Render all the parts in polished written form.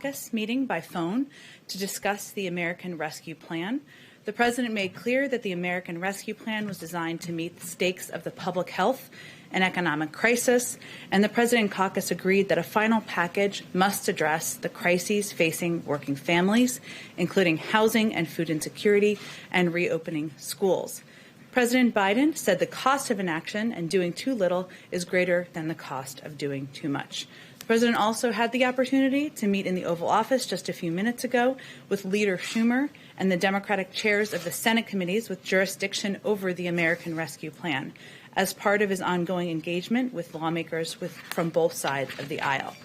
caucus meeting by phone to discuss the American Rescue Plan. The President made clear that the American Rescue Plan was designed to meet the stakes of the public health and economic crisis, and the President caucus agreed that a final package must address the crises facing working families, including housing and food insecurity and reopening schools. President Biden said the cost of inaction and doing too little is greater than the cost of doing too much. The President also had the opportunity to meet in the Oval Office just a few minutes ago with Leader Schumer and the Democratic chairs of the Senate committees with jurisdiction over the American Rescue Plan as part of his ongoing engagement with lawmakers from both sides of the aisle.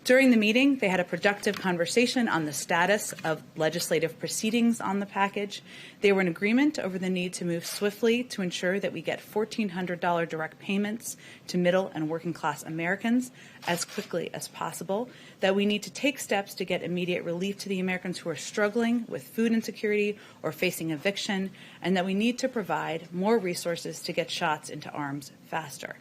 During the meeting, they had a productive conversation on the status of legislative proceedings on the package. They were in agreement over the need to move swiftly to ensure that we get $1,400 direct payments to middle and working class Americans as quickly as possible, that we need to take steps to get immediate relief to the Americans who are struggling with food insecurity or facing eviction, and that we need to provide more resources to get shots into arms faster.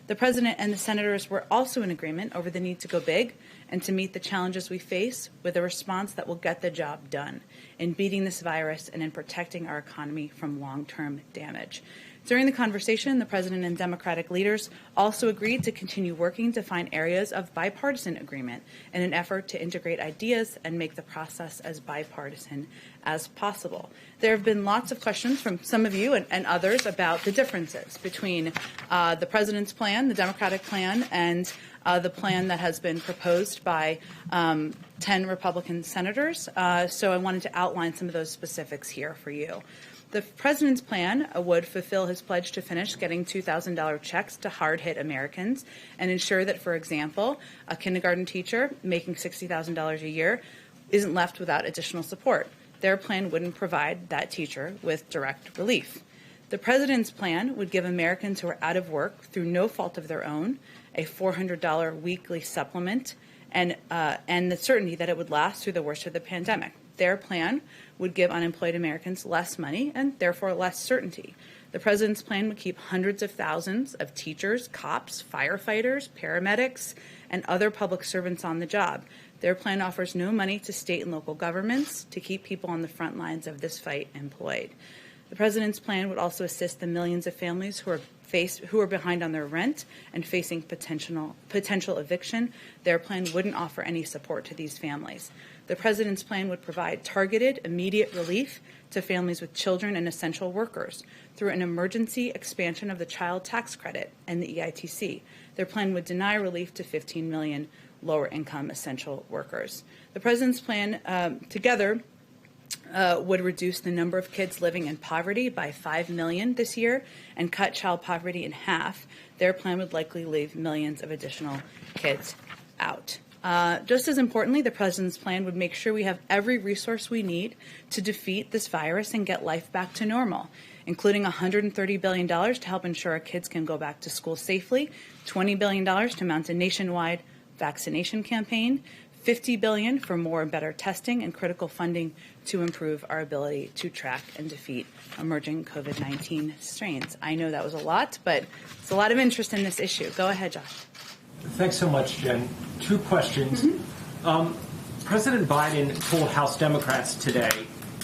The President and the senators were also in agreement over the need to go big and to meet the challenges we face with a response that will get the job done in beating this virus and in protecting our economy from long-term damage. During the conversation, the President and Democratic leaders also agreed to continue working to find areas of bipartisan agreement in an effort to integrate ideas and make the process as bipartisan as possible. There have been lots of questions from some of you and others about the differences between the President's plan, the Democratic plan, and the plan that has been proposed by 10 Republican senators. So I wanted to outline some of those specifics here for you. The President's plan would fulfill his pledge to finish getting $2,000 checks to hard-hit Americans and ensure that, for example, a kindergarten teacher making $60,000 a year isn't left without additional support. Their plan wouldn't provide that teacher with direct relief. The President's plan would give Americans who are out of work through no fault of their own a $400 weekly supplement and the certainty that it would last through the worst of the pandemic. Their plan would give unemployed Americans less money and therefore less certainty. The President's plan would keep hundreds of thousands of teachers, cops, firefighters, paramedics, and other public servants on the job. Their plan offers no money to state and local governments to keep people on the front lines of this fight employed. The President's plan would also assist the millions of families who are behind on their rent and facing potential eviction. Their plan wouldn't offer any support to these families. The President's plan would provide targeted, immediate relief to families with children and essential workers through an emergency expansion of the child tax credit and the EITC. Their plan would deny relief to 15 million lower-income essential workers. The President's plan together would reduce the number of kids living in poverty by 5 million this year and cut child poverty in half. Their plan would likely leave millions of additional kids out. Just as importantly, the President's plan would make sure we have every resource we need to defeat this virus and get life back to normal, including $130 billion to help ensure our kids can go back to school safely, $20 billion to mount a nationwide vaccination campaign, $50 billion for more and better testing and critical funding to improve our ability to track and defeat emerging COVID-19 strains. I know that was a lot, but it's a lot of interest in this issue. Go ahead, Josh. Thanks so much, Jen. Two questions. President Biden told House Democrats today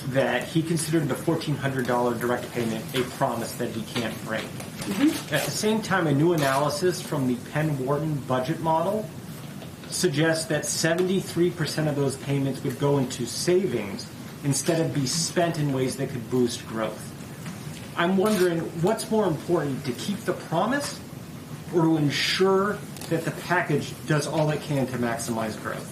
that he considered the $1,400 direct payment a promise that he can't break. At the same time, a new analysis from the Penn-Wharton budget model suggests that 73% of those payments would go into savings instead of be spent in ways that could boost growth. I'm wondering, what's more important, to keep the promise or to ensure that the package does all it can to maximize growth?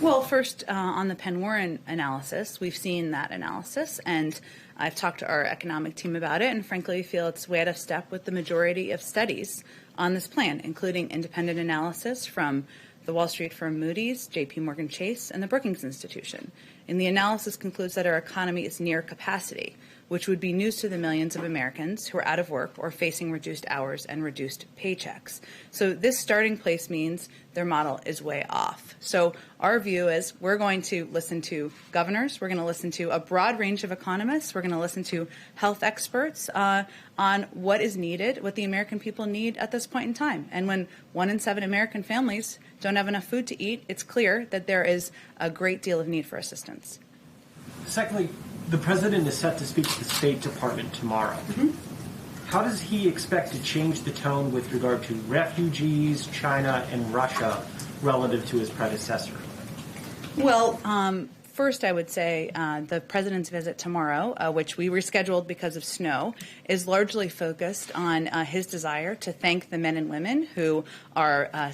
Well, first, on the Penn-Wharton analysis, we've seen that analysis, and I've talked to our economic team about it, and frankly, we feel it's way out of step with the majority of studies on this plan, including independent analysis from the Wall Street firm Moody's, JP Morgan Chase, and the Brookings Institution. And the analysis concludes that our economy is near capacity, which would be news to the millions of Americans who are out of work or facing reduced hours and reduced paychecks. So this starting place means their model is way off. So our view is we're going to listen to governors, we're going to listen to a broad range of economists, we're going to listen to health experts on what is needed, what the American people need at this point in time. And when 1 in 7 American families don't have enough food to eat, it's clear that there is a great deal of need for assistance. Secondly, the president is set to speak to the State Department tomorrow. How does he expect to change the tone with regard to refugees, China, and Russia relative to his predecessor? Well, first, I would say the president's visit tomorrow, which we rescheduled because of snow, is largely focused on his desire to thank the men and women who are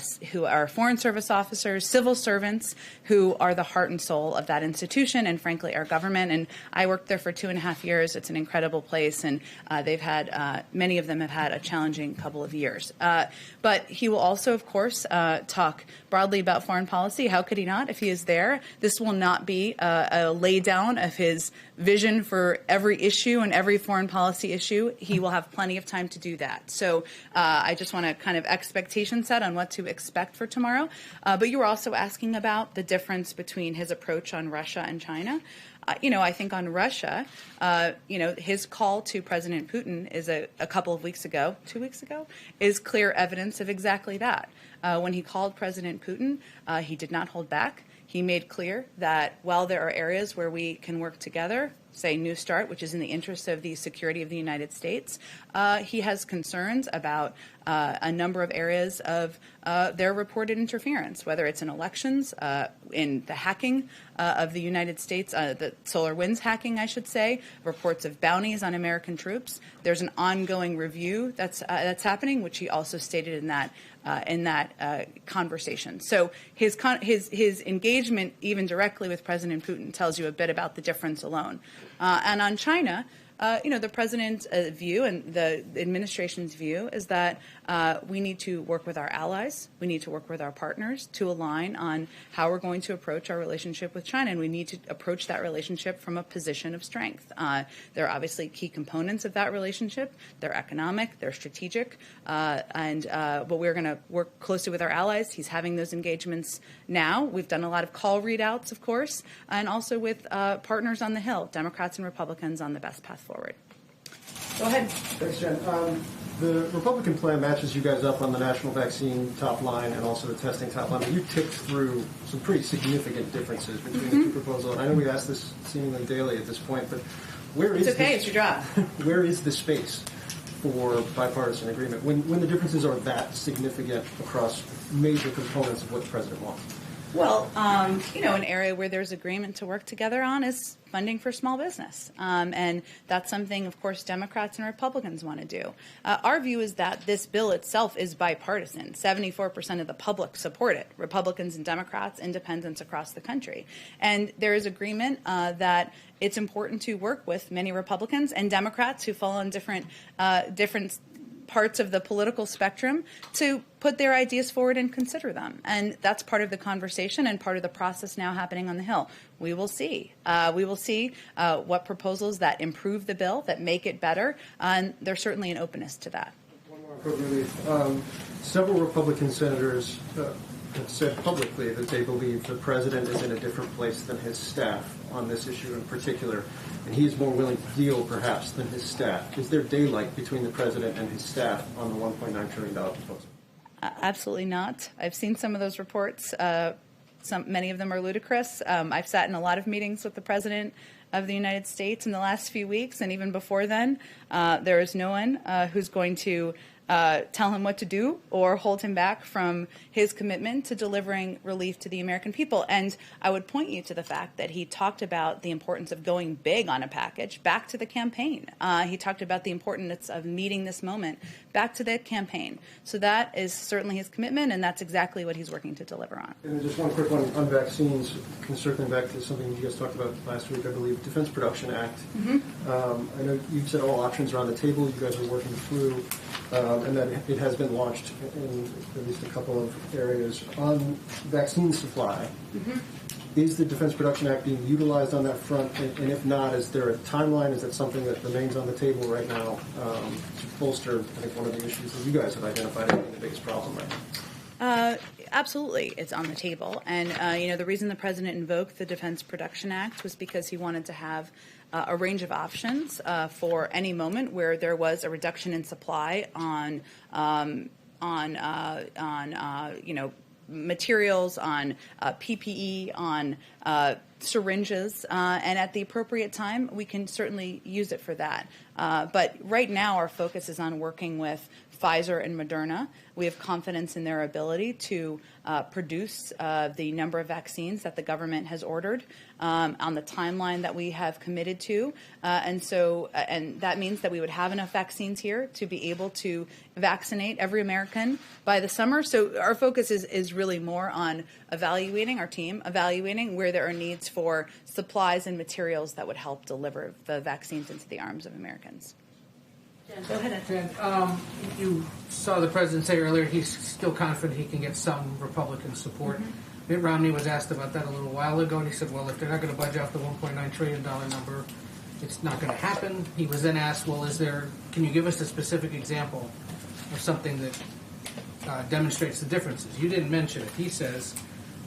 Foreign Service officers, civil servants, who are the heart and soul of that institution and, frankly, our government. And I worked there for 2.5 years. It's an incredible place, and they've had many of them have had a challenging couple of years. But he will also, of course, talk broadly about foreign policy. How could he not if he is there? This will not be a lay down of his vision for every issue and every foreign policy issue. He will have plenty of time to do that. So I just want to kind of expectation set on what to expect for tomorrow. But you were also asking about the difference between his approach on Russia and China. I think on Russia, his call to President Putin is a couple of weeks ago, 2 weeks ago, is clear evidence of exactly that. When he called President Putin, he did not hold back. He made clear that while there are areas where we can work together, say New START, which is in the interest of the security of the United States, he has concerns about a number of areas of their reported interference, whether it's in elections, in the hacking of the United States, the SolarWinds hacking, I should say, reports of bounties on American troops. There's an ongoing review that's happening, which he also stated in that conversation. So his engagement, even directly with President Putin, tells you a bit about the difference alone. And on China, the president's view and the administration's view is that we need to work with our allies, we need to work with our partners to align on how we're going to approach our relationship with China, and we need to approach that relationship from a position of strength. There are obviously key components of that relationship. They're economic, they're strategic, but we're going to work closely with our allies. He's having those engagements now. We've done a lot of call readouts, of course, and also with partners on the Hill, Democrats and Republicans, on the best path forward. Go ahead. Thanks, Jen. The Republican plan matches you guys up on the national vaccine top line and also the testing top line. You ticked through some pretty significant differences between the two proposals. I know we ask this seemingly daily at this point, but it's your job. Where is the space for bipartisan agreement when the differences are that significant across major components of what the president wants? Well, an area where there's agreement to work together on is funding for small business. And that's something, of course, Democrats and Republicans want to do. Our view is that this bill itself is bipartisan. 74% of the public support it, Republicans and Democrats, independents across the country. And there is agreement that it's important to work with many Republicans and Democrats who fall on different parts of the political spectrum to put their ideas forward and consider them. And that's part of the conversation and part of the process now happening on the Hill. We will see. What proposals that improve the bill, that make it better, and there's certainly an openness to that. One more quick relief. Several Republican senators have said publicly that they believe the president is in a different place than his staff on this issue in particular, and he is more willing to deal, perhaps, than his staff. Is there daylight between the president and his staff on the $1.9 trillion proposal? Absolutely not. I've seen some of those reports. Many of them are ludicrous. I've sat in a lot of meetings with the president of the United States in the last few weeks, and even before then. There is no one who's going to tell him what to do or hold him back from his commitment to delivering relief to the American people. And I would point you to the fact that he talked about the importance of going big on a package back to the campaign. He talked about the importance of meeting this moment back to the campaign. So that is certainly his commitment, and that's exactly what he's working to deliver on. And just one quick one on vaccines, circling back to something you guys talked about last week, I believe, Defense Production Act. I know you said all options are on the table. You guys are working through and that it has been launched in at least a couple of areas on vaccine supply. Is the Defense Production Act being utilized on that front? And if not, is there a timeline? Is that something that remains on the table right now to bolster, I think, one of the issues that you guys have identified as being the biggest problem right now? Absolutely, it's on the table. And, the reason the President invoked the Defense Production Act was because he wanted to have a range of options for any moment where there was a reduction in supply on materials, on PPE, on syringes, and at the appropriate time, we can certainly use it for that. But right now, our focus is on working with Pfizer and Moderna. We have confidence in their ability to produce the number of vaccines that the government has ordered on the timeline that we have committed to. And that means that we would have enough vaccines here to be able to vaccinate every American by the summer. So our focus is really more on evaluating where there are needs for supplies and materials that would help deliver the vaccines into the arms of Americans. Go ahead, Ed. Jen, you saw the president say earlier he's still confident he can get some Republican support. Mm-hmm. Mitt Romney was asked about that a little while ago, and he said, well, if they're not going to budget off the $1.9 trillion number, it's not going to happen. He was then asked, well, can you give us a specific example of something that demonstrates the differences? You didn't mention it. He says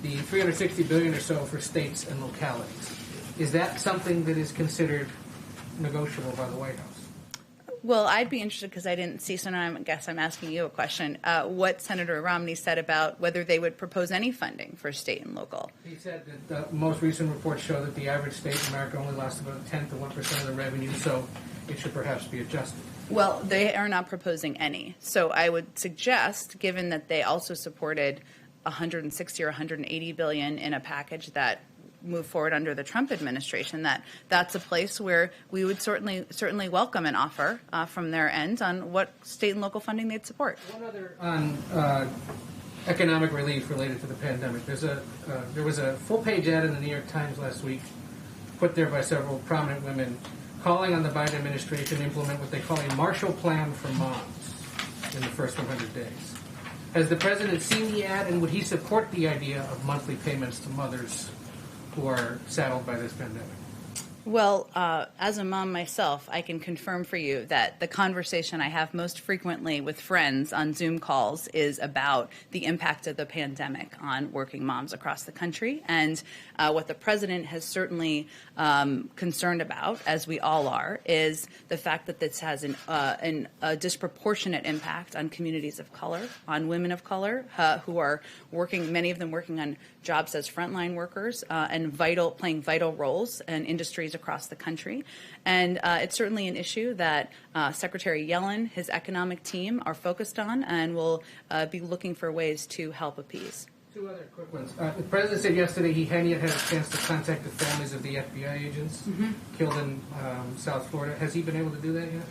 the $360 billion or so for states and localities. Is that something that is considered negotiable by the White House? Well, I'd be interested, because I didn't see, so now I guess I'm asking you a question, what Senator Romney said about whether they would propose any funding for state and local. He said that the most recent reports show that the average state in America only lost about 1/10 to 1% of the revenue, so it should perhaps be adjusted. Well, they are not proposing any. So I would suggest, given that they also supported $160 or $180 billion in a package that move forward under the Trump administration, that's a place where we would certainly welcome an offer from their end on what state and local funding they'd support. One other on economic relief related to the pandemic. There was a full-page ad in the New York Times last week, put there by several prominent women, calling on the Biden administration to implement what they call a Marshall Plan for moms in the first 100 days. Has the president seen the ad, and would he support the idea of monthly payments to mothers who are saddled by this pandemic? Well, as a mom myself, I can confirm for you that the conversation I have most frequently with friends on Zoom calls is about the impact of the pandemic on working moms across the country. And what the president has certainly concerned about, as we all are, is the fact that this has a disproportionate impact on communities of color, on women of color who are working, many of them working on jobs as frontline workers and playing vital roles in industries across the country. And it's certainly an issue that Secretary Yellen, his economic team, are focused on and will be looking for ways to help appease. Two other quick ones. The president said yesterday he hadn't yet had a chance to contact the families of the FBI agents killed in South Florida. Has he been able to do that yet?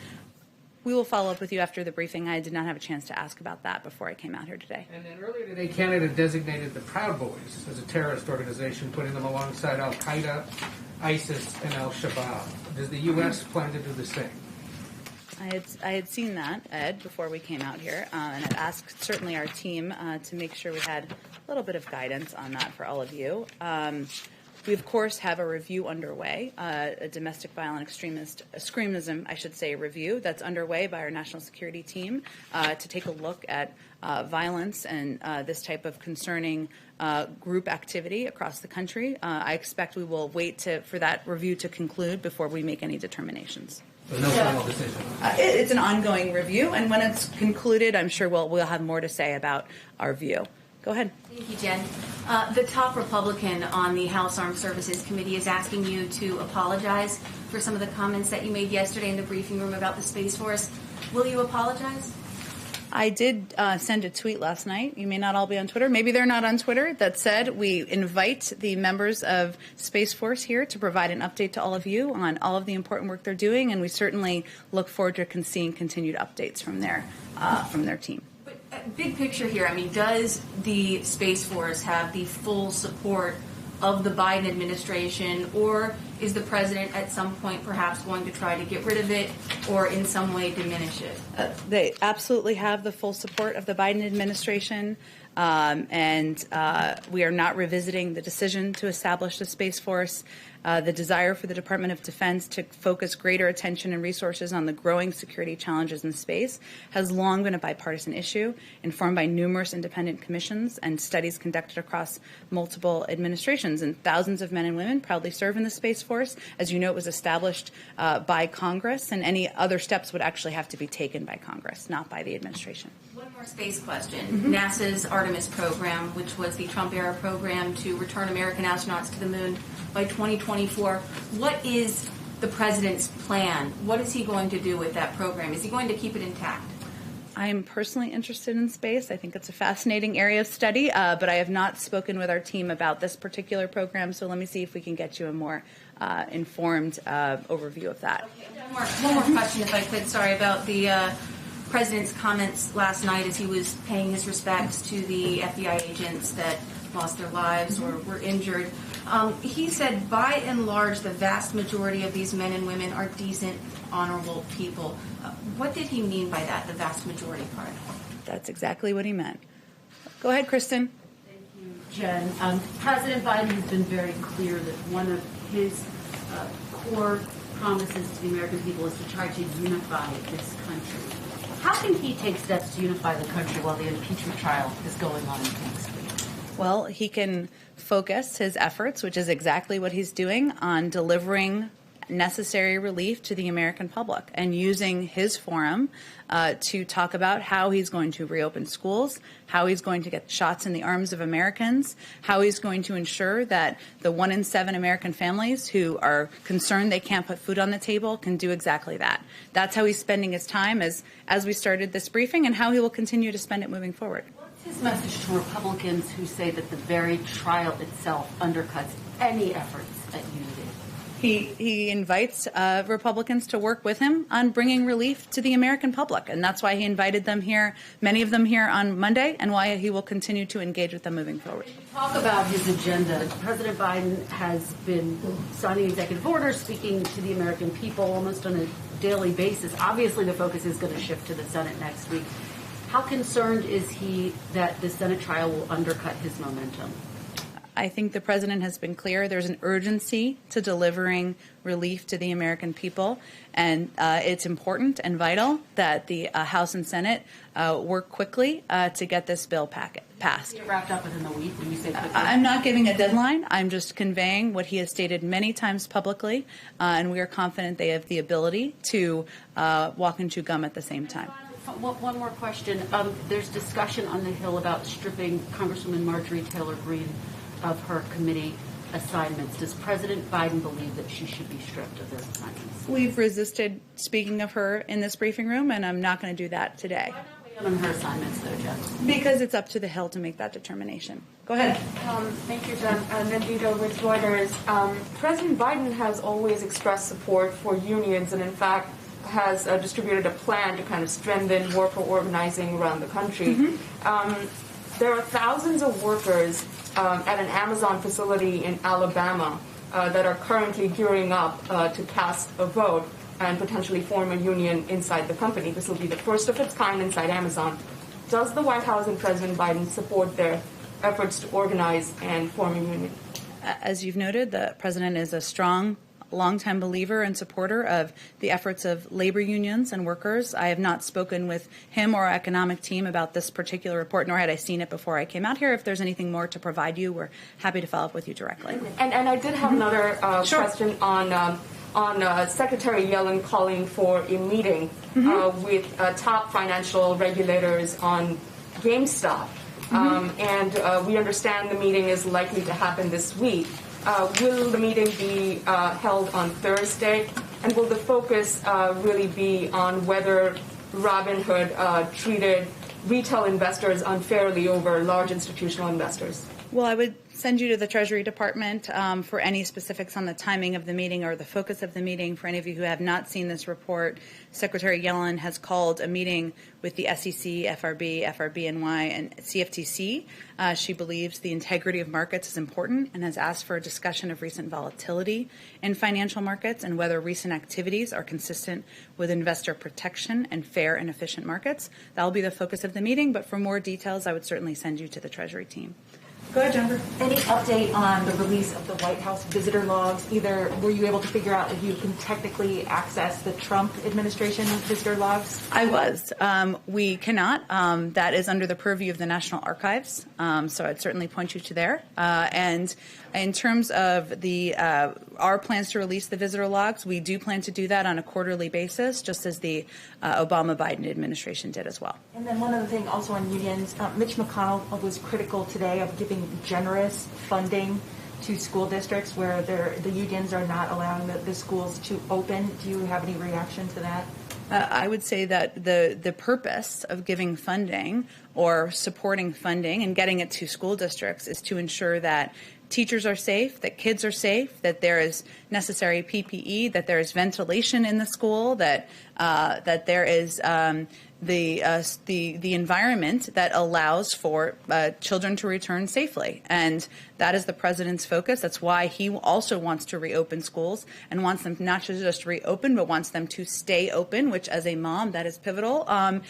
We will follow up with you after the briefing. I did not have a chance to ask about that before I came out here today. And then earlier today, Canada designated the Proud Boys as a terrorist organization, putting them alongside Al-Qaeda, ISIS, and Al-Shabaab. Does the U.S. plan to do the same? I had seen that, Ed, before we came out here, and I'd asked certainly our team to make sure we had a little bit of guidance on that for all of you. We, of course, have a review underway, a domestic violent extremism, I should say, review that's underway by our national security team to take a look at violence and this type of concerning group activity across the country. I expect we will wait for that review to conclude before we make any determinations. So no final decision? It's an ongoing review, and when it's concluded, I'm sure we'll have more to say about our view. Go ahead. Thank you, Jen. The top Republican on the House Armed Services Committee is asking you to apologize for some of the comments that you made yesterday in the briefing room about the Space Force. Will you apologize? I did send a tweet last night. You may not all be on Twitter. Maybe they're not on Twitter. That said, we invite the members of Space Force here to provide an update to all of you on all of the important work they're doing, and we certainly look forward to seeing continued updates from their team. Big picture here, I mean, does the Space Force have the full support of the Biden administration, or is the president at some point perhaps going to try to get rid of it or in some way diminish it? They absolutely have the full support of the Biden administration. and we are not revisiting the decision to establish the Space Force. The desire for the Department of Defense to focus greater attention and resources on the growing security challenges in space has long been a bipartisan issue, informed by numerous independent commissions and studies conducted across multiple administrations. And thousands of men and women proudly serve in the Space Force. As you know, it was established by Congress, and any other steps would actually have to be taken by Congress, not by the administration. One more space question. NASA's Artemis program, which was the Trump-era program to return American astronauts to the moon by 2024. What is the president's plan? What is he going to do with that program? Is he going to keep it intact? I am personally interested in space. I think it's a fascinating area of study, but I have not spoken with our team about this particular program, so let me see if we can get you a more informed overview of that. Okay, one more question, if I could. Sorry, about the president's comments last night as he was paying his respects to the FBI agents that lost their lives or were injured. He said, by and large, the vast majority of these men and women are decent, honorable people. What did he mean by that, the vast majority part? That's exactly what he meant. Go ahead, Kristen. Thank you, Jen. President Biden has been very clear that one of his core promises to the American people is to try to unify this country. How can he take steps to unify the country while the impeachment trial is going on next week? Well, he can focus his efforts, which is exactly what he's doing, on delivering necessary relief to the American public and using his forum to talk about how he's going to reopen schools, how he's going to get shots in the arms of Americans, how he's going to ensure that the 1 in 7 American families who are concerned they can't put food on the table can do exactly that. That's how he's spending his time as we started this briefing, and how he will continue to spend it moving forward. What's his message to Republicans who say that the very trial itself undercuts any efforts at unity? He invites Republicans to work with him on bringing relief to the American public, and that's why he invited them here, many of them here on Monday, and why he will continue to engage with them moving forward. Talk about his agenda. President Biden has been signing executive orders, speaking to the American people almost on a daily basis. Obviously, the focus is going to shift to the Senate next week. How concerned is he that the Senate trial will undercut his momentum? I think the president has been clear. There's an urgency to delivering relief to the American people, and it's important and vital that the House and Senate work quickly to get this bill passed. Get wrapped up within the week when you say quickly? I'm not giving a deadline. I'm just conveying what he has stated many times publicly, and we are confident they have the ability to walk and chew gum at the same time. One more question. There's discussion on the Hill about stripping Congresswoman Marjorie Taylor Greene of her committee assignments. Does President Biden believe that she should be stripped of those assignments? We've resisted speaking of her in this briefing room, and I'm not going to do that today. Why not weigh in on her assignments, though, Jen? Because it's up to the Hill to make that determination. Go ahead. Thank you, Jen. Nandita with Reuters. President Biden has always expressed support for unions, and in fact has distributed a plan to kind of strengthen worker organizing around the country. There are thousands of workers at an Amazon facility in Alabama that are currently gearing up to cast a vote and potentially form a union inside the company. This will be the first of its kind inside Amazon. Does the White House and President Biden support their efforts to organize and form a union? As you've noted, the president is a strong, longtime believer and supporter of the efforts of labor unions and workers. I have not spoken with him or our economic team about this particular report, nor had I seen it before I came out here. If there's anything more to provide you, we're happy to follow up with you directly. And I did have another question on Secretary Yellen calling for a meeting with top financial regulators on GameStop. And we understand the meeting is likely to happen this week. Will the meeting be held on Thursday? And will the focus really be on whether Robinhood treated retail investors unfairly over large institutional investors? Well, I would send you to the Treasury Department for any specifics on the timing of the meeting or the focus of the meeting. For any of you who have not seen this report, Secretary Yellen has called a meeting with the SEC, FRB, FRBNY, and CFTC. She believes the integrity of markets is important and has asked for a discussion of recent volatility in financial markets and whether recent activities are consistent with investor protection and fair and efficient markets. That will be the focus of the meeting, but for more details, I would certainly send you to the Treasury team. Go ahead, Jennifer. Any update on the release of the White House visitor logs? Either were you able to figure out if you can technically access the Trump administration visitor logs? I was. We cannot. That is under the purview of the National Archives. So I'd certainly point you to there. And in terms of our plans to release the visitor logs, we do plan to do that on a quarterly basis, just as the Obama-Biden administration did as well. And then one other thing also on unions, Mitch McConnell was critical today of giving generous funding to school districts where the unions are not allowing the schools to open. Do you have any reaction to that? I would say that the purpose of giving funding or supporting funding and getting it to school districts is to ensure that teachers are safe, that kids are safe, that there is necessary PPE, that there is ventilation in the school, that there is the environment that allows for children to return safely. And that is the president's focus. That's why he also wants to reopen schools and wants them not to just reopen, but wants them to stay open, which as a mom, that is pivotal. But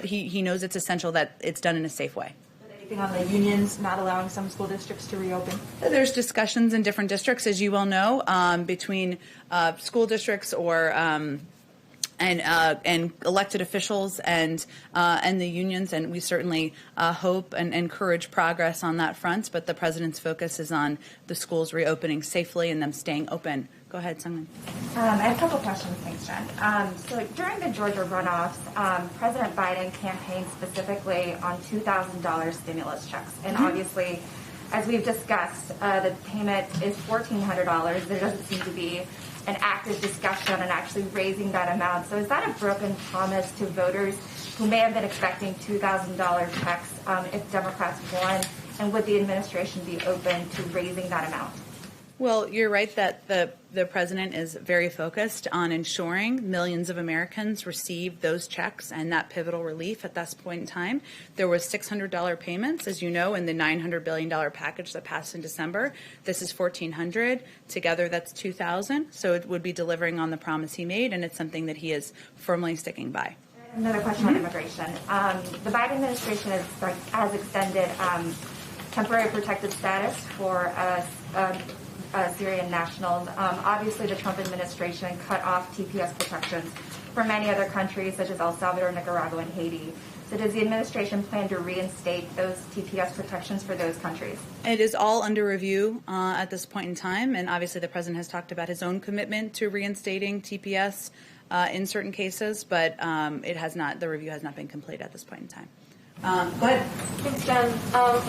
he knows it's essential that it's done in a safe way. Anything on the unions not allowing some school districts to reopen? There's discussions in different districts, as you well know, between school districts or and elected officials and the unions, and we certainly hope and encourage progress on that front. But the president's focus is on the schools reopening safely and them staying open. Go ahead, Sungmin. I have a couple questions. Thanks, Jen. So during the Georgia runoffs, President Biden campaigned specifically on $2,000 stimulus checks. And obviously, as we've discussed, the payment is $1,400. There doesn't seem to be an active discussion on actually raising that amount. So is that a broken promise to voters who may have been expecting $2,000 checks if Democrats won? And would the administration be open to raising that amount? Well, you're right that the president is very focused on ensuring millions of Americans receive those checks and that pivotal relief at this point in time. There was $600 payments, as you know, in the $900 billion package that passed in December. This is $1,400. Together, that's $2,000. So it would be delivering on the promise he made, and it's something that he is firmly sticking by. Another question on immigration. The Biden administration has extended temporary protected status for Syrian nationals. Obviously, the Trump administration cut off TPS protections for many other countries, such as El Salvador, Nicaragua, and Haiti. So does the administration plan to reinstate those TPS protections for those countries? It is all under review at this point in time, and obviously the president has talked about his own commitment to reinstating TPS in certain cases, but it has not. The review has not been complete at this point in time. Go ahead. Thanks, Jen.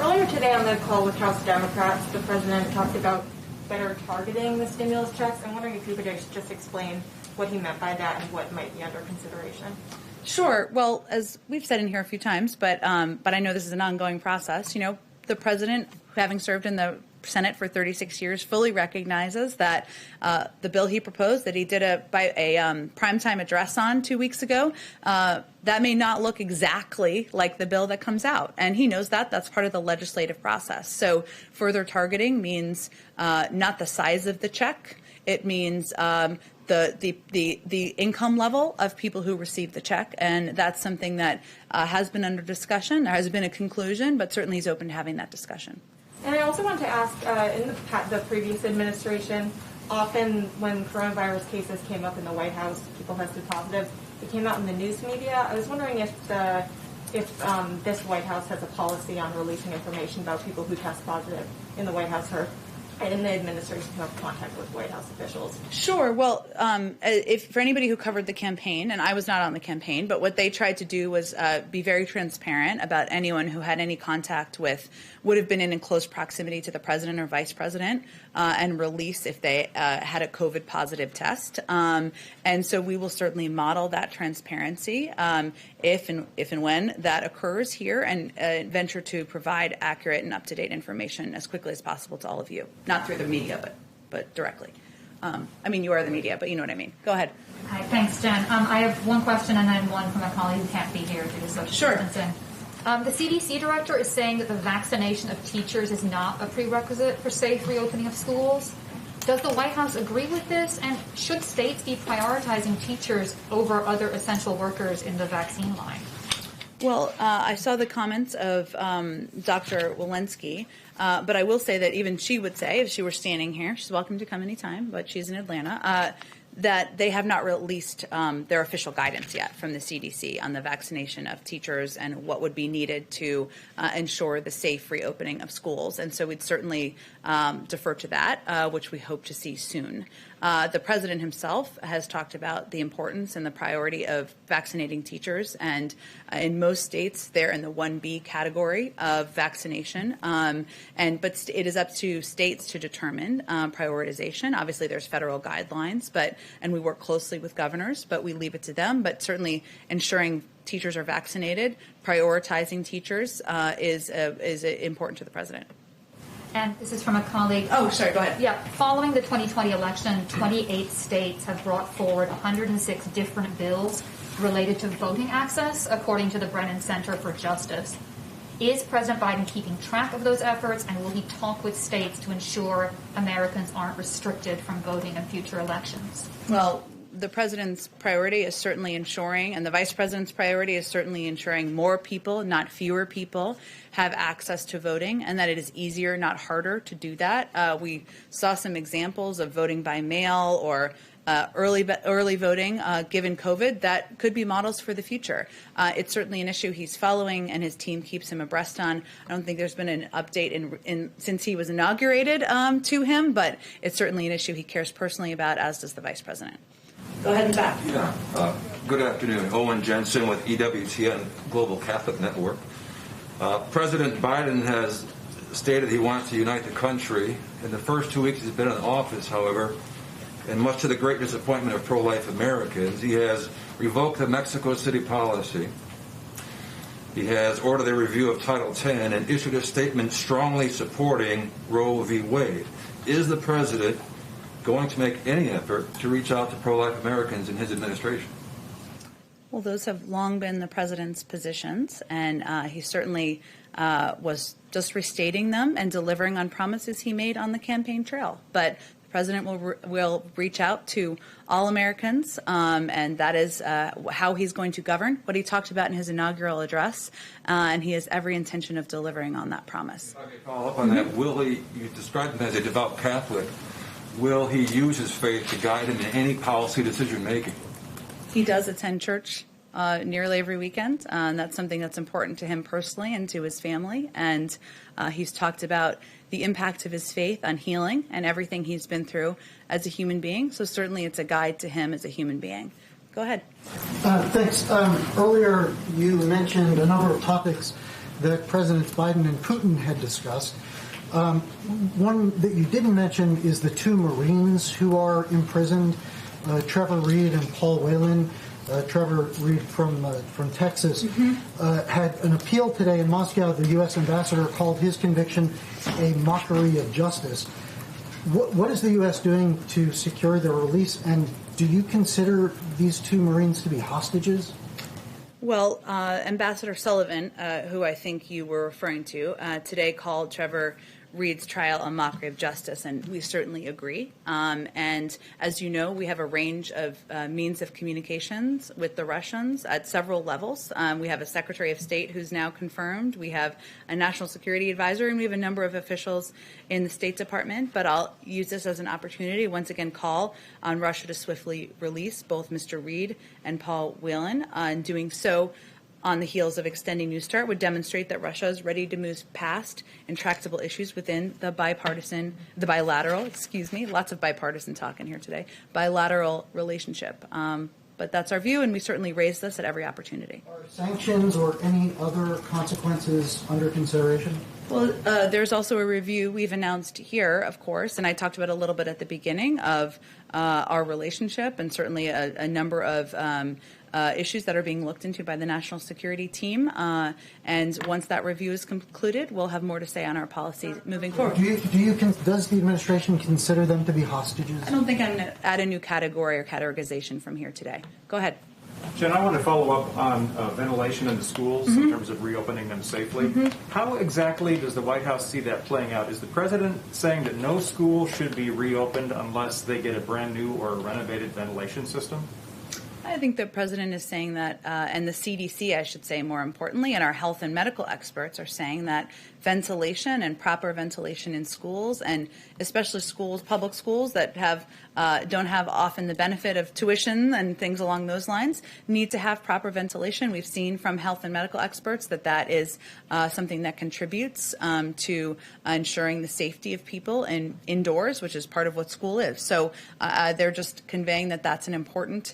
Earlier today on the call with House Democrats, the president talked about better targeting the stimulus checks. I'm wondering if you could just explain what he meant by that and what might be under consideration. Sure. Well, as we've said in here a few times, but I know this is an ongoing process. You know, the president, having served in the Senate for 36 years, fully recognizes that the bill he proposed, that he did a primetime address on 2 weeks ago, that may not look exactly like the bill that comes out. And he knows that. That's part of the legislative process. So further targeting means not the size of the check. It means the income level of people who receive the check. And that's something that has been under discussion. There has been a conclusion, but certainly he's open to having that discussion. And I also want to ask, in the previous administration, often when coronavirus cases came up in the White House, people tested positive. It came out in the news media. I was wondering if this White House has a policy on releasing information about people who test positive in the White House or and the administration have contact with White House officials? Sure. Well, if for anybody who covered the campaign, and I was not on the campaign, but what they tried to do was be very transparent about anyone who had any contact with, would have been in close proximity to the president or vice president, and release if they had a COVID positive test. And so we will certainly model that transparency if and when that occurs here, and venture to provide accurate and up-to-date information as quickly as possible to all of you. Not through the media, but directly. I mean, you are the media, but you know what I mean. Go ahead. Hi, thanks, Jen. I have one question and then one from a colleague who can't be here due to social distancing. The CDC director is saying that the vaccination of teachers is not a prerequisite for safe reopening of schools. Does the White House agree with this? And should states be prioritizing teachers over other essential workers in the vaccine line? Well, I saw the comments of Dr. Walensky, but I will say that even she would say, if she were standing here, she's welcome to come anytime, but she's in Atlanta, that they have not released their official guidance yet from the CDC on the vaccination of teachers and what would be needed to ensure the safe reopening of schools. And so we'd certainly defer to that, which we hope to see soon. The president himself has talked about the importance and the priority of vaccinating teachers, and in most states they're in the 1B category of vaccination. But it is up to states to determine prioritization. Obviously, there's federal guidelines, and we work closely with governors, but we leave it to them. But certainly, ensuring teachers are vaccinated, prioritizing teachers is important to the president. And this is from a colleague. Oh, sorry, go ahead. Yeah, following the 2020 election, 28 states have brought forward 106 different bills related to voting access, according to the Brennan Center for Justice. Is President Biden keeping track of those efforts, and will he talk with states to ensure Americans aren't restricted from voting in future elections? Well, the president's priority is certainly ensuring, and the vice president's priority is certainly ensuring more people, not fewer people, have access to voting, and that it is easier, not harder, to do that. We saw some examples of voting by mail or early voting given COVID. That could be models for the future. It's certainly an issue he's following, and his team keeps him abreast on. I don't think there's been an update since he was inaugurated to him, but it's certainly an issue he cares personally about, as does the vice president. Go ahead and back. Yeah. Good afternoon. Owen Jensen with EWTN Global Catholic Network. President Biden has stated he wants to unite the country. In the first 2 weeks he's been in office, however, and much to the great disappointment of pro-life Americans, he has revoked the Mexico City policy. He has ordered a review of Title X and issued a statement strongly supporting Roe v. Wade. Is the president going to make any effort to reach out to pro-life Americans in his administration? Well, those have long been the president's positions, and he certainly was just restating them and delivering on promises he made on the campaign trail. But the president will reach out to all Americans, and that is how he's going to govern, what he talked about in his inaugural address, and he has every intention of delivering on that promise. If I could follow up on that, you described him as a devout Catholic. Will he use his faith to guide him in any policy decision making? He does attend church nearly every weekend, and that's something that's important to him personally and to his family. And he's talked about the impact of his faith on healing and everything he's been through as a human being. So certainly it's a guide to him as a human being. Go ahead. Thanks. Earlier you mentioned a number of topics that President Biden and Putin had discussed. One that you didn't mention is the two Marines who are imprisoned, Trevor Reed and Paul Whelan. Trevor Reed from Texas had an appeal today in Moscow. The U.S. ambassador called his conviction a mockery of justice. What is the U.S. doing to secure their release, and do you consider these two Marines to be hostages? Well, Ambassador Sullivan, who I think you were referring to, today called Trevor Reed's trial a mockery of justice, and we certainly agree. And as you know, we have a range of means of communications with the Russians at several levels. We have a Secretary of State who's now confirmed. We have a National Security Advisor, and we have a number of officials in the State Department. But I'll use this as an opportunity to once again call on Russia to swiftly release both Mr. Reed and Paul Whelan. In doing so, on the heels of extending New START would demonstrate that Russia is ready to move past intractable issues within the bilateral, lots of bipartisan talk in here today, bilateral relationship. But that's our view, and we certainly raise this at every opportunity. Are sanctions or any other consequences under consideration? Well, there's also a review we've announced here, of course, and I talked about a little bit at the beginning of our relationship, and certainly a number of issues that are being looked into by the national security team. And once that review is concluded, we'll have more to say on our policy moving forward. Does the administration consider them to be hostages? I don't think I'm going to add a new category or categorization from here today. Go ahead. Jen, I want to follow up on ventilation in the schools in terms of reopening them safely. How exactly does the White House see that playing out? Is the president saying that no school should be reopened unless they get a brand new or renovated ventilation system? I think the president is saying that, and the CDC, I should say more importantly, and our health and medical experts are saying that ventilation and proper ventilation in schools, and especially schools, public schools that have don't have often the benefit of tuition and things along those lines, need to have proper ventilation. We've seen from health and medical experts that that is something that contributes to ensuring the safety of people indoors, which is part of what school is. So they're just conveying that that's an important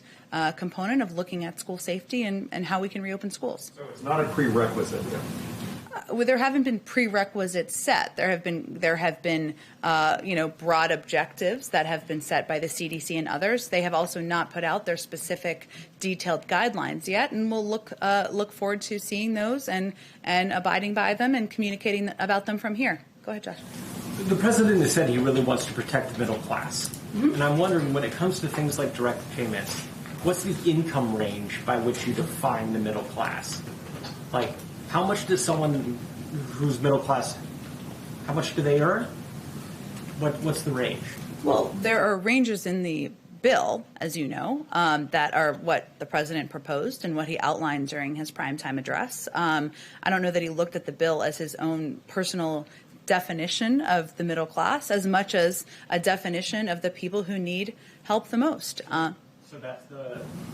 component of looking at school safety and how we can reopen schools. So it's not a prerequisite yet? Well, there haven't been prerequisites set. There have been broad objectives that have been set by the CDC and others. They have also not put out their specific detailed guidelines yet, and we'll look forward to seeing those and abiding by them and communicating about them from here. Go ahead, Josh. The president has said he really wants to protect the middle class, and I'm wondering, when it comes to things like direct payments, what's the income range by which you define the middle class? Like, how much does someone who's middle class, how much do they earn? What's the range? Well, there are ranges in the bill, as you know, that are what the president proposed and what he outlined during his primetime address. I don't know that he looked at the bill as his own personal definition of the middle class as much as a definition of the people who need help the most. So that's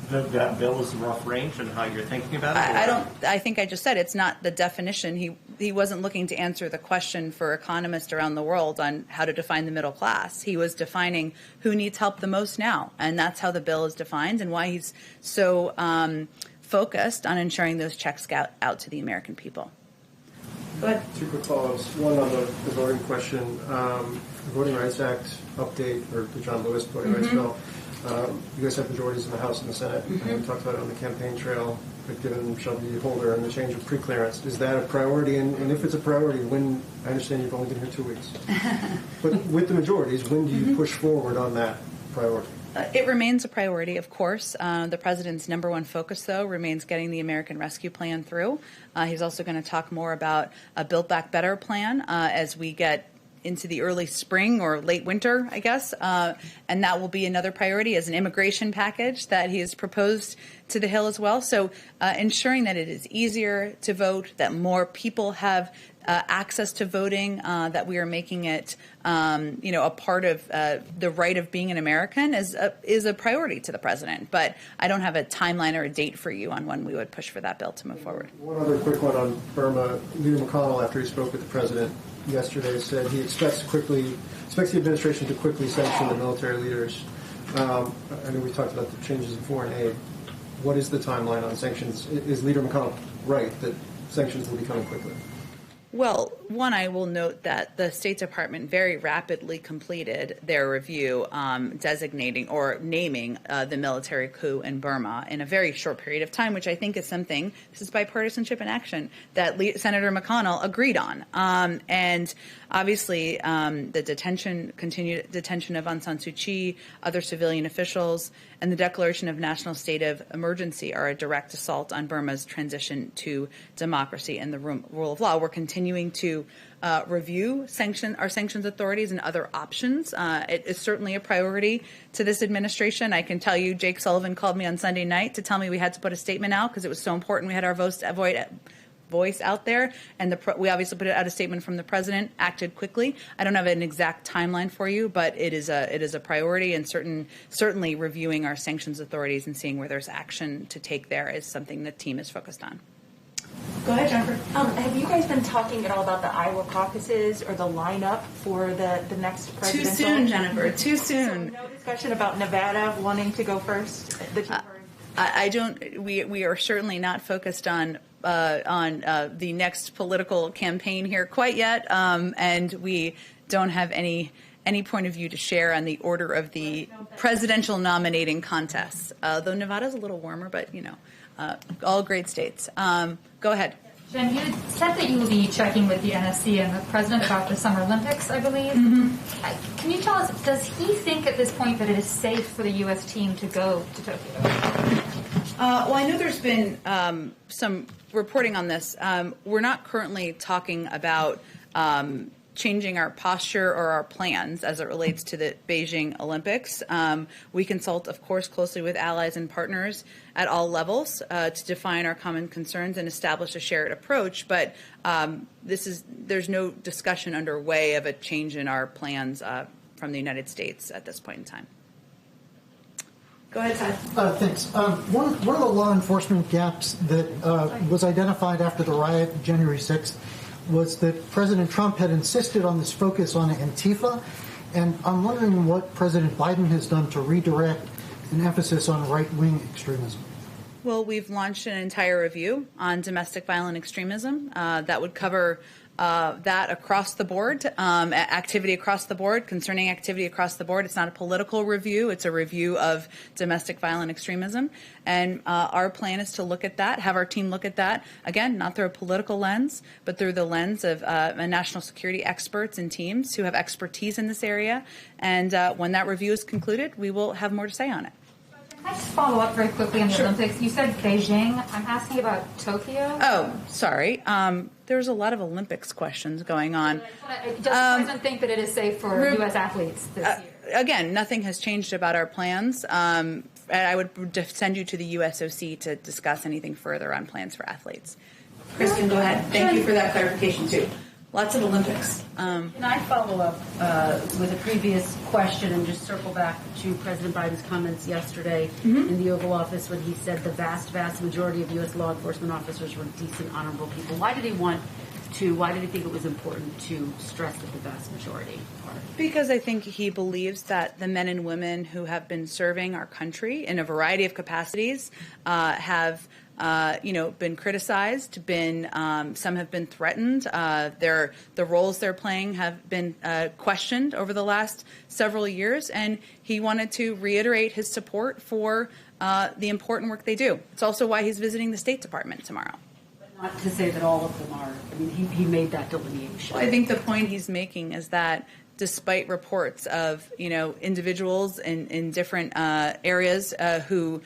that bill is the rough range and how you're thinking about it? I think I just said it's not the definition. He wasn't looking to answer the question for economists around the world on how to define the middle class. He was defining who needs help the most now, and that's how the bill is defined and why he's so focused on ensuring those checks go out to the American people. Go ahead. Two quick follow-ups. One on the voting question. The Voting Rights Act update, or the John Lewis Voting Rights Bill. You guys have majorities in the House and the Senate, and we talked about it on the campaign trail, but given Shelby Holder and the change of pre-clearance, is that a priority? And if it's a priority, when, I understand you've only been here 2 weeks, but with the majorities, when do you push forward on that priority? It remains a priority, of course. The president's number one focus, though, remains getting the American Rescue Plan through. He's also going to talk more about a Build Back Better plan as we get into the early spring or late winter, I guess, and that will be another priority as an immigration package that he has proposed to the Hill as well. So ensuring that it is easier to vote, that more people have access to voting, that we are making it, a part of the right of being an American is a priority to the president. But I don't have a timeline or a date for you on when we would push for that bill to move forward. One other quick one on Burma. Leader McConnell, after he spoke with the president yesterday, said he expects the administration to quickly sanction the military leaders. I know we talked about the changes in foreign aid. What is the timeline on sanctions? Is Leader McConnell right that sanctions will be coming quickly? Well, one, I will note that the State Department very rapidly completed their review designating or naming the military coup in Burma in a very short period of time, which I think is something, this is bipartisanship in action, that Senator McConnell agreed on. And obviously, the continued detention of Aung San Suu Kyi, other civilian officials, and the declaration of national state of emergency are a direct assault on Burma's transition to democracy and the rule of law. We're continuing to review our sanctions authorities and other options. It is certainly a priority to this administration. I can tell you, Jake Sullivan called me on Sunday night to tell me we had to put a statement out because it was so important. We had our voice out there, and we obviously put out a statement from the president, acted quickly. I don't have an exact timeline for you, but it is a priority, and certainly reviewing our sanctions authorities and seeing where there's action to take there is something the team is focused on. Go ahead, Jennifer. Have you guys been talking at all about the Iowa caucuses or the lineup for the next presidential? Too soon, Jennifer. Too soon. So no discussion about Nevada wanting to go first? I don't. We are certainly not focused on the next political campaign here quite yet, and we don't have any point of view to share on the order of the presidential nominating contests. Though Nevada's a little warmer, but all great states. Go ahead. Jen, you said that you will be checking with the NSC and the president about the Summer Olympics, I believe. Can you tell us, does he think at this point that it is safe for the U.S. team to go to Tokyo? Well, I know there's been some reporting on this. We're not currently talking about changing our posture or our plans as it relates to the Beijing Olympics. We consult, of course, closely with allies and partners at all levels to define our common concerns and establish a shared approach. But there's no discussion underway of a change in our plans from the United States at this point in time. Go ahead, Todd. Thanks. One of the law enforcement gaps that was identified after the riot of January 6th was that President Trump had insisted on this focus on Antifa, and I'm wondering what President Biden has done to redirect an emphasis on right-wing extremism. Well, we've launched an entire review on domestic violent extremism that would cover that across the board, activity across the board, concerning activity across the board. It's not a political review. It's a review of domestic violent extremism. And our plan is to look at that, have our team look at that, again, not through a political lens, but through the lens of national security experts and teams who have expertise in this area. And when that review is concluded, we will have more to say on it. Can I just follow up very quickly on the Olympics? You said Beijing. I'm asking about Tokyo. Oh, sorry. There's a lot of Olympics questions going on. Does the president think that it is safe for U.S. athletes this year? Again, nothing has changed about our plans. And I would send you to the USOC to discuss anything further on plans for athletes. Kristen, go ahead. Thank you for that clarification, too. Lots of Olympics. Can I follow up with a previous question and just circle back to President Biden's comments yesterday in the Oval Office when he said the vast majority of U.S. law enforcement officers were decent, honorable people? Why did he think it was important to stress that the vast majority part? Because I think he believes that the men and women who have been serving our country in a variety of capacities have been criticized, some have been threatened. The roles they're playing have been questioned over the last several years, and he wanted to reiterate his support for the important work they do. It's also why he's visiting the State Department tomorrow. But not to say that all of them are. I mean, he made that delineation. Well, I think the point he's making is that despite reports of individuals in different areas who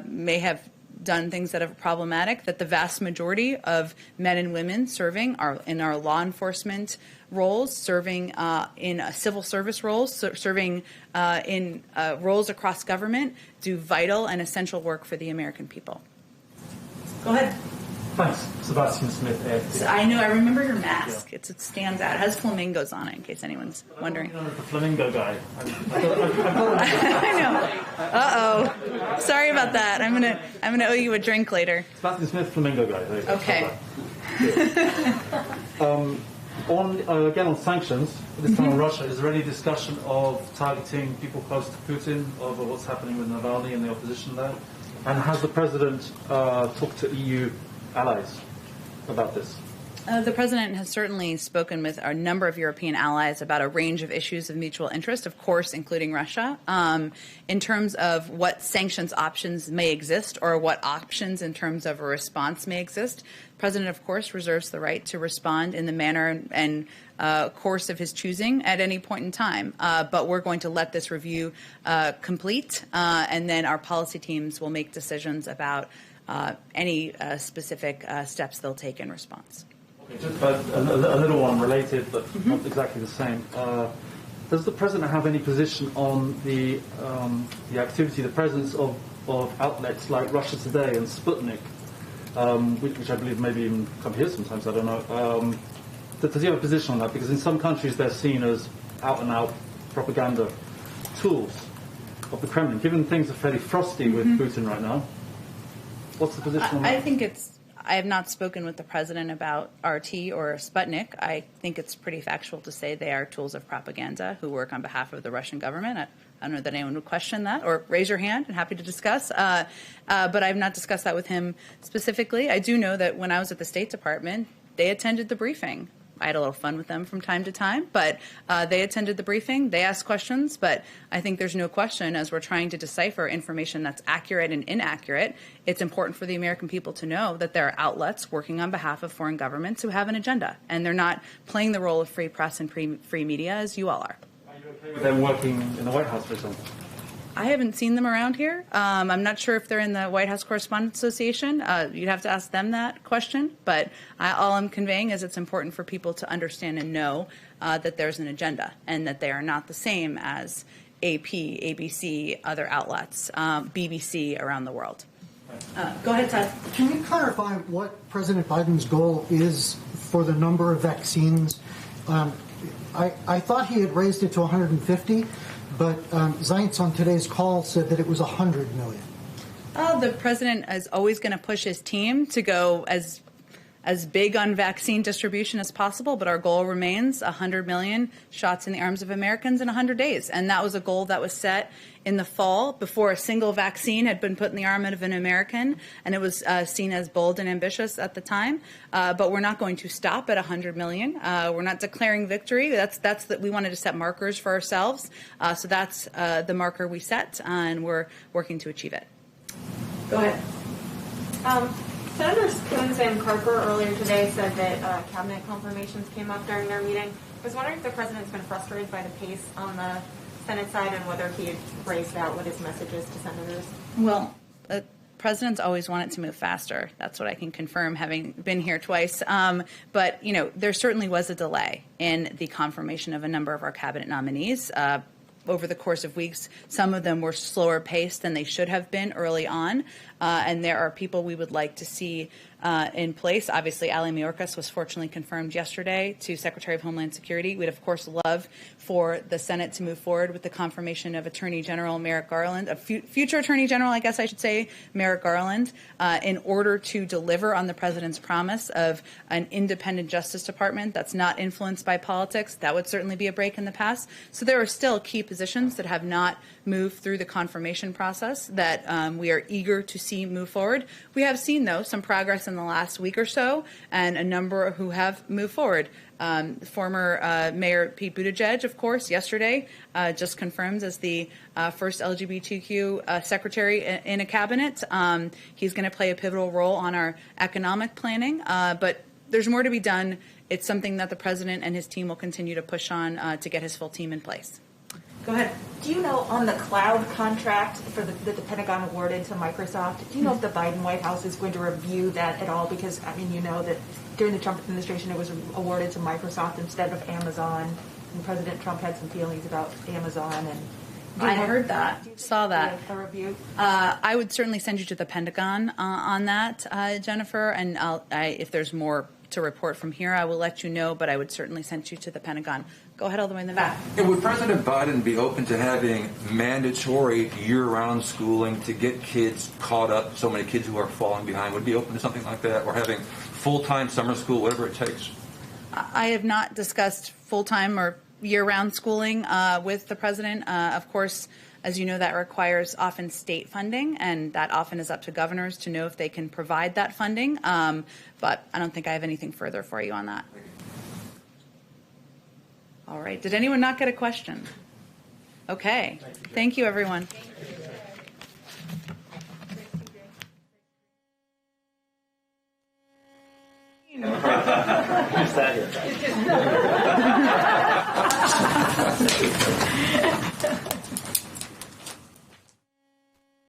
may have done things that are problematic, that the vast majority of men and women serving in our law enforcement roles, serving in civil service roles, serving in roles across government, do vital and essential work for the American people. Go ahead. Thanks. Sebastian Smith. I know. I remember your mask. Yeah. It stands out. It has flamingos on it, in case anyone's wondering. The flamingo guy. I know. Uh-oh. Sorry about that. I'm gonna owe you a drink later. Sebastian Smith, flamingo guy. Okay. On sanctions, this time on Russia, is there any discussion of targeting people close to Putin over what's happening with Navalny and the opposition there? And has the president talked to EU allies about this? The president has certainly spoken with a number of European allies about a range of issues of mutual interest, of course, including Russia. In terms of what sanctions options may exist or what options in terms of a response may exist, the president, of course, reserves the right to respond in the manner and course of his choosing at any point in time. But we're going to let this review complete, and then our policy teams will make decisions about any specific steps they'll take in response. A little one related, but not exactly the same. Does the president have any position on the activity, the presence of outlets like Russia Today and Sputnik, which I believe maybe even come here sometimes, I don't know. Does he have a position on that? Because in some countries they're seen as out-and-out propaganda tools of the Kremlin. Given things are fairly frosty with Putin right now, what's the position on that? I think it's I have not spoken with the president about RT or Sputnik. I think it's pretty factual to say they are tools of propaganda who work on behalf of the Russian government. I don't know that anyone would question that, or raise your hand. I'm happy to discuss. But I've not discussed that with him specifically. I do know that when I was at the State Department, they attended the briefing. I had a little fun with them from time to time, but they attended the briefing. They asked questions, but I think there's no question as we're trying to decipher information that's accurate and inaccurate, it's important for the American people to know that there are outlets working on behalf of foreign governments who have an agenda, and they're not playing the role of free press and free media as you all are. Are you okay with them working in the White House, for example? I haven't seen them around here. I'm not sure if they're in the White House Correspondents Association. You'd have to ask them that question. But all I'm conveying is it's important for people to understand and know that there's an agenda and that they are not the same as AP, ABC, other outlets, BBC around the world. Go ahead, Todd. Can you clarify what President Biden's goal is for the number of vaccines? I thought he had raised it to 150. But Zients on today's call said that it was 100 million. The president is always going to push his team to go as big on vaccine distribution as possible, but our goal remains 100 million shots in the arms of Americans in 100 days. And that was a goal that was set in the fall before a single vaccine had been put in the arm of an American, and it was seen as bold and ambitious at the time. But we're not going to stop at 100 million. We're not declaring victory. That's that we wanted to set markers for ourselves. So that's the marker we set, and we're working to achieve it. Go ahead. Senators Coons and Carper earlier today said that cabinet confirmations came up during their meeting. I was wondering if the president's been frustrated by the pace on the Senate side and whether he had phrased out what his message is to senators. Well, the president's always wanted to move faster. That's what I can confirm, having been here twice. But, there certainly was a delay in the confirmation of a number of our cabinet nominees. Over the course of weeks, some of them were slower paced than they should have been early on. And there are people we would like to see in place. Obviously, Ali Mayorkas was fortunately confirmed yesterday to Secretary of Homeland Security. We'd, of course, love for the Senate to move forward with the confirmation of Attorney General Merrick Garland, a future Attorney General, I guess I should say, Merrick Garland, in order to deliver on the president's promise of an independent Justice Department that's not influenced by politics. That would certainly be a break in the past. So there are still key positions that have not moved through the confirmation process that we are eager to see move forward. We have seen, though, some progress in the last week or so, and a number who have moved forward. Former Mayor Pete Buttigieg, of course, yesterday just confirmed as the first LGBTQ secretary in a cabinet. He's going to play a pivotal role on our economic planning, but there's more to be done. It's something that the president and his team will continue to push on to get his full team in place. Go ahead. Do you know on the cloud contract for the Pentagon awarded to Microsoft, do you know if the Biden White House is going to review that at all? Because, that during the Trump administration it was awarded to Microsoft instead of Amazon, and President Trump had some feelings about Amazon. And I heard that, saw that. A review? I would certainly send you to the Pentagon on that, Jennifer, and if there's more to report from here, I will let you know, but I would certainly send you to the Pentagon. Go ahead all the way in the back. Yeah, would President Biden be open to having mandatory year-round schooling to get kids caught up, so many kids who are falling behind? Would be open to something like that, or having full-time summer school, whatever it takes? I have not discussed full-time or year-round schooling with the president. Of course, as you know, that requires often state funding, and that often is up to governors to know if they can provide that funding. But I don't think I have anything further for you on that. All right. Did anyone not get a question? Okay. Thank you, everyone. Who's that here?